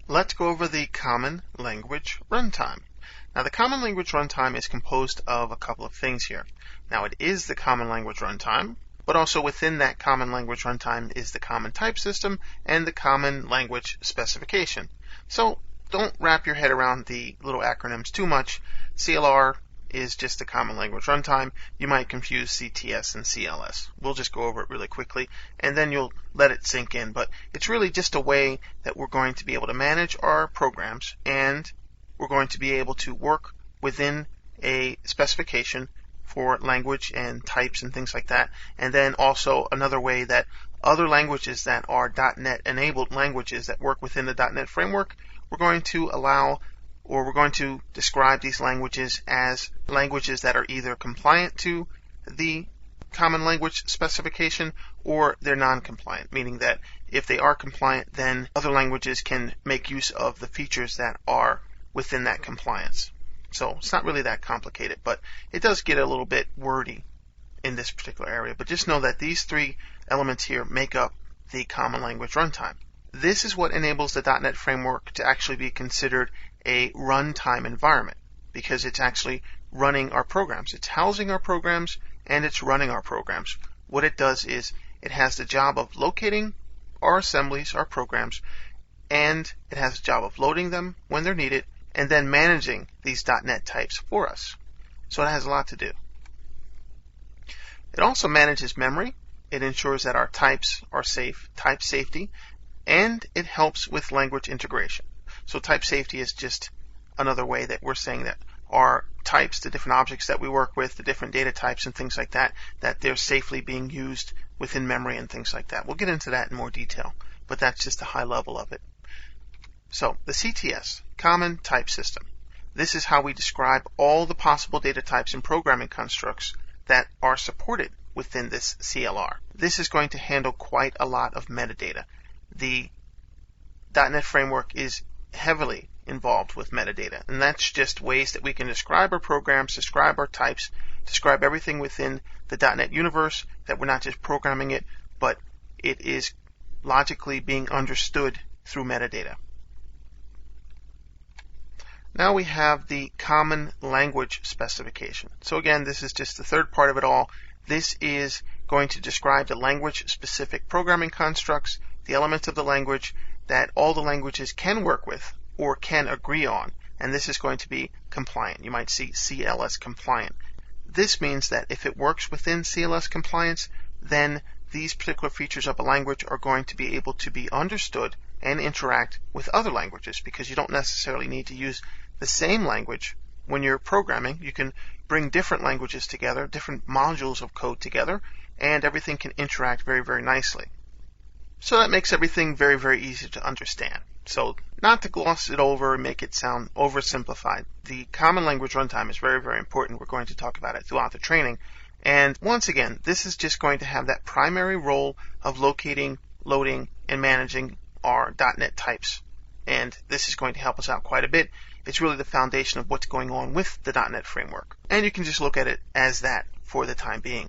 Let's go over the Common Language Runtime. Now, the Common Language Runtime is composed of a couple of things here. Now, it is the Common Language Runtime, but also within that Common Language Runtime is the Common Type System and the Common Language Specification. So, don't wrap your head around the little acronyms too much. CLR is just the Common Language Runtime. You might confuse CTS and CLS. We'll just go over it really quickly, and then you'll let it sink in. But it's really just a way that we're going to be able to manage our programs, and we're going to be able to work within a specification for language and types and things like that. And then also another way that other languages that are .NET enabled languages that work within the .NET framework, we're going to allow, or we're going to describe these languages as languages that are either compliant to the Common Language Specification or they're non-compliant, meaning that if they are compliant, then other languages can make use of the features that are within that compliance. So it's not really that complicated, but it does get a little bit wordy in this particular area. But just know that these three elements here make up the Common Language Runtime. This is what enables the .NET framework to actually be considered a runtime environment, because it's actually running our programs. It's housing our programs and it's running our programs. What it does is it has the job of locating our assemblies, our programs, and it has the job of loading them when they're needed and then managing these .NET types for us. So it has a lot to do. It also manages memory. It ensures that our types are safe, type safety, and it helps with language integration. So type safety is just another way that we're saying that our types, the different objects that we work with, the different data types and things like that, that they're safely being used within memory and things like that. We'll get into that in more detail, but that's just a high level of it. So the CTS, Common Type System. This is how we describe all the possible data types and programming constructs that are supported within this CLR. This is going to handle quite a lot of metadata. The .NET framework is heavily involved with metadata, and that's just ways that we can describe our programs, describe our types, describe everything within the .NET universe, that we're not just programming it, but it is logically being understood through metadata. Now we have the Common Language Specification. So again, this is just the third part of it all. This is going to describe the language-specific programming constructs, the elements of the language that all the languages can work with or can agree on, and this is going to be compliant. You might see CLS compliant. This means that if it works within CLS compliance, then these particular features of a language are going to be able to be understood and interact with other languages, because you don't necessarily need to use the same language when you're programming. You can bring different languages together, different modules of code together, and everything can interact very, very nicely. So that makes everything very, very easy to understand. So not to gloss it over and make it sound oversimplified, the Common Language Runtime is very, very important. We're going to talk about it throughout the training. And once again, this is just going to have that primary role of locating, loading, and managing our .NET types. And this is going to help us out quite a bit. It's really the foundation of what's going on with the .NET framework. And you can just look at it as that for the time being.